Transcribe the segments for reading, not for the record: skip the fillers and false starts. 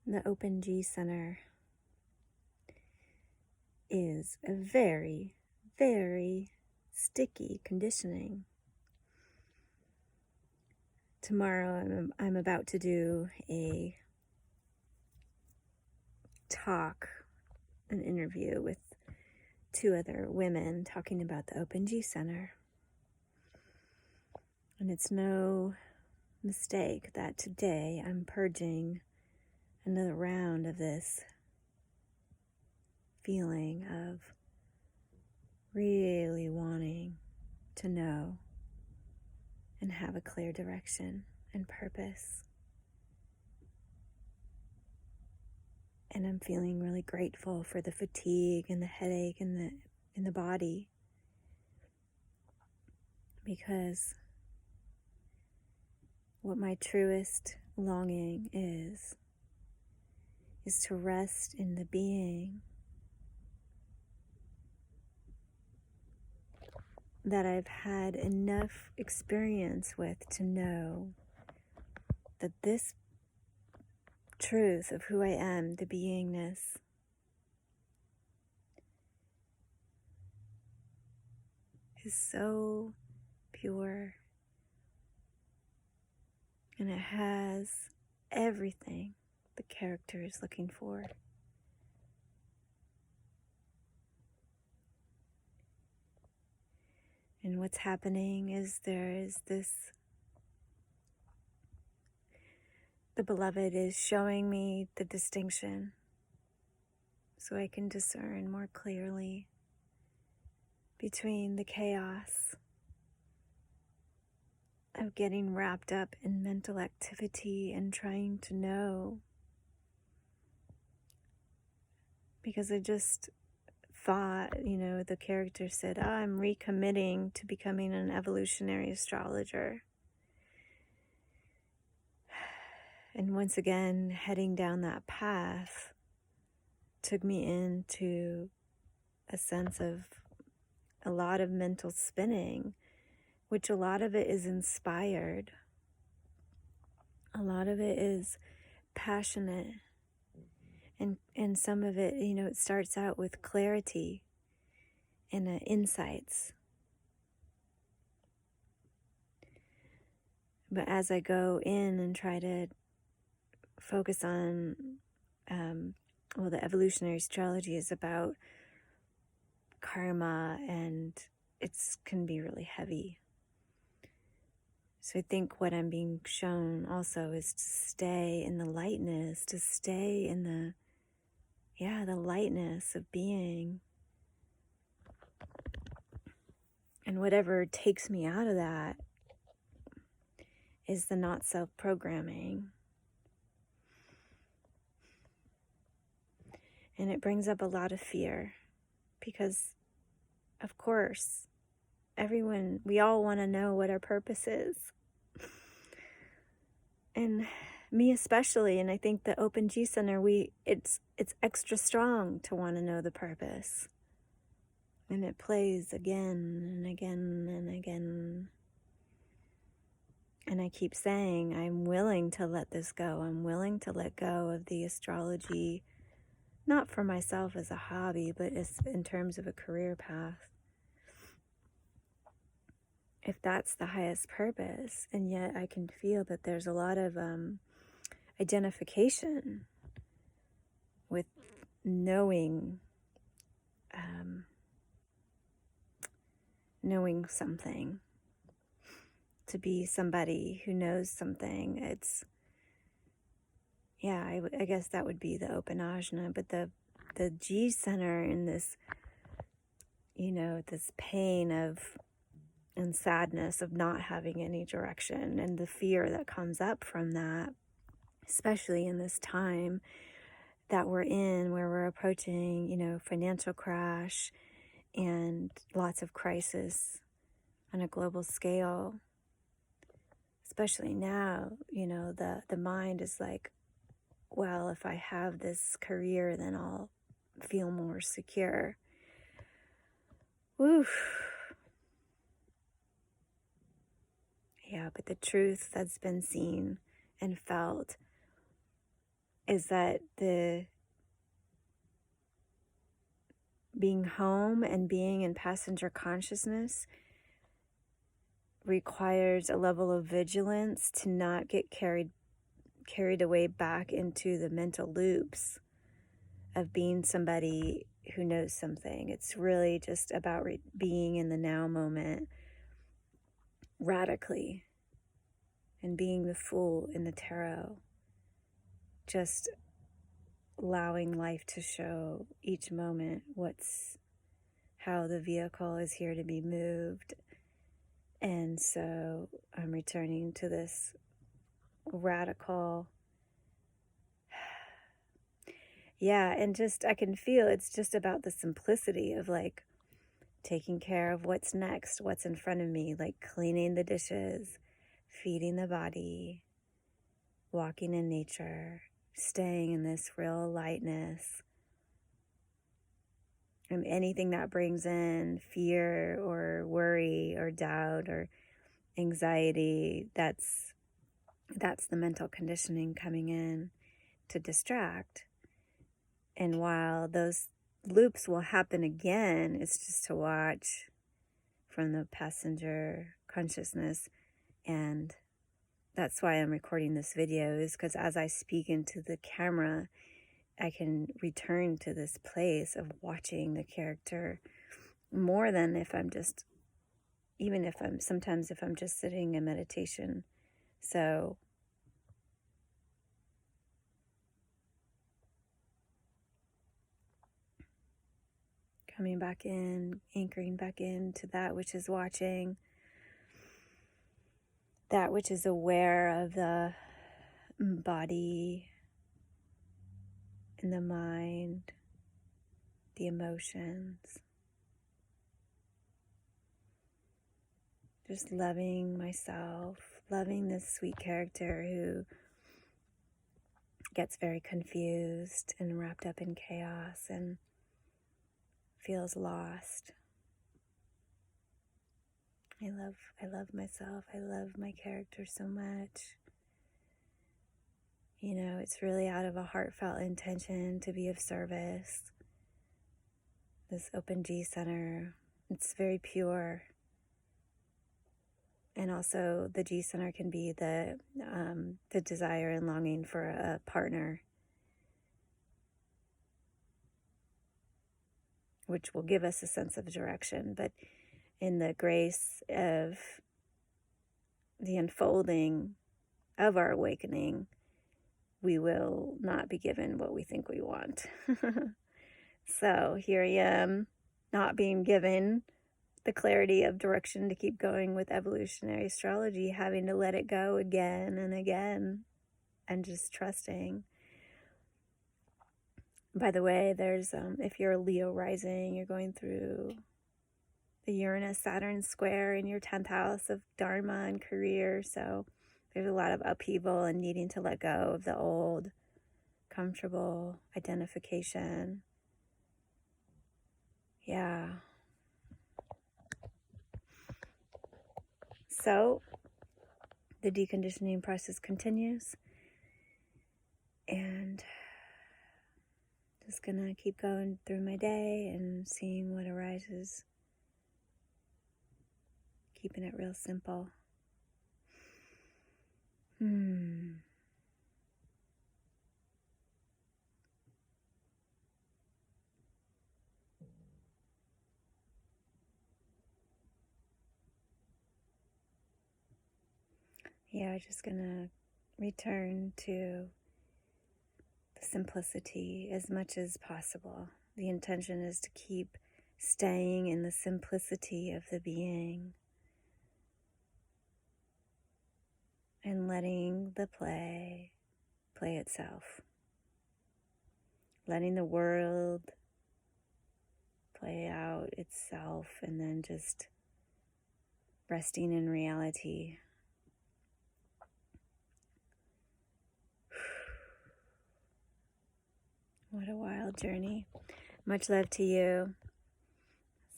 The open G center is a very, very sticky conditioning. Tomorrow I'm about to do a talk, an interview with two other women talking about the open G center. And it's no mistake that today I'm purging another round of this feeling of really wanting to know and have a clear direction and purpose. And I'm feeling really grateful for the fatigue and the headache in the body, because what my truest longing is to rest in the being that I've had enough experience with to know that this truth of who I am, the beingness, is so pure, and it has everything the character is looking for. And what's happening is the beloved is showing me the distinction so I can discern more clearly between the chaos of getting wrapped up in mental activity and trying to know. Because I just thought, the character said, I'm recommitting to becoming an evolutionary astrologer. And once again, heading down that path took me into a sense of a lot of mental spinning, which a lot of it is inspired. A lot of it is passionate. And some of it, it starts out with clarity and insights. But as I go in and try to focus on, the evolutionary astrology is about karma, and it can be really heavy. So I think what I'm being shown also is to stay in the lightness, to stay in the lightness of being. And whatever takes me out of that is the not self-programming. And it brings up a lot of fear because, of course, we all want to know what our purpose is. And me especially, and I think the Open G Center, it's extra strong to want to know the purpose. And it plays again and again and again. And I keep saying, I'm willing to let this go. I'm willing to let go of the astrology, not for myself as a hobby, but as in terms of a career path. If that's the highest purpose, and yet I can feel that there's a lot of identification with knowing something, to be somebody who knows something. I guess that would be the open ajna, but the G center in this, this pain of and sadness of not having any direction, and the fear that comes up from that, especially in this time that we're in, where we're approaching, financial crash and lots of crisis on a global scale. Especially now, the mind is like, well, if I have this career, then I'll feel more secure. Woof. Yeah, but the truth that's been seen and felt is that the being home and being in passenger consciousness requires a level of vigilance to not get carried away back into the mental loops of being somebody who knows something. It's really just about being in the now moment radically, and being the fool in the tarot, just allowing life to show each moment how the vehicle is here to be moved. And so I'm returning to this radical, and just I can feel it's just about the simplicity of like taking care of what's next, what's in front of me, like cleaning the dishes, feeding the body, walking in nature, staying in this real lightness. And anything that brings in fear or worry or doubt or anxiety, that's the mental conditioning coming in to distract. And while those loops will happen again, it's just to watch from the passenger consciousness. And that's why I'm recording this video, is because as I speak into the camera, I can return to this place of watching the character more than sometimes if I'm just sitting in meditation. So coming back in, anchoring back into that which is watching, that which is aware of the body and the mind, the emotions. Just loving myself, loving this sweet character who gets very confused and wrapped up in chaos and feels lost. I love myself. I love my character so much. You know, it's really out of a heartfelt intention to be of service. This open G center, it's very pure. And also the G center can be the desire and longing for a partner, which will give us a sense of direction. But in the grace of the unfolding of our awakening, we will not be given what we think we want. So here I am, not being given the clarity of direction to keep going with evolutionary astrology, having to let it go again and again, and just trusting. By the way, there's if you're a Leo rising, you're going through the Uranus-Saturn square in your 10th house of Dharma and career. So there's a lot of upheaval and needing to let go of the old, comfortable identification. Yeah. So the deconditioning process continues. And just gonna keep going through my day and seeing what arises. Keeping it real simple. Yeah, just gonna return to the simplicity as much as possible. The intention is to keep staying in the simplicity of the being and letting the play itself. Letting the world play out itself, and then just resting in reality. What a wild journey. Much love to you.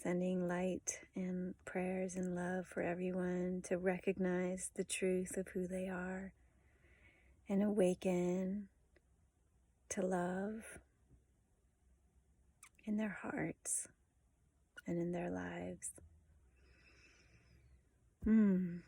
Sending light and prayers and love for everyone to recognize the truth of who they are and awaken to love in their hearts and in their lives. Hmm.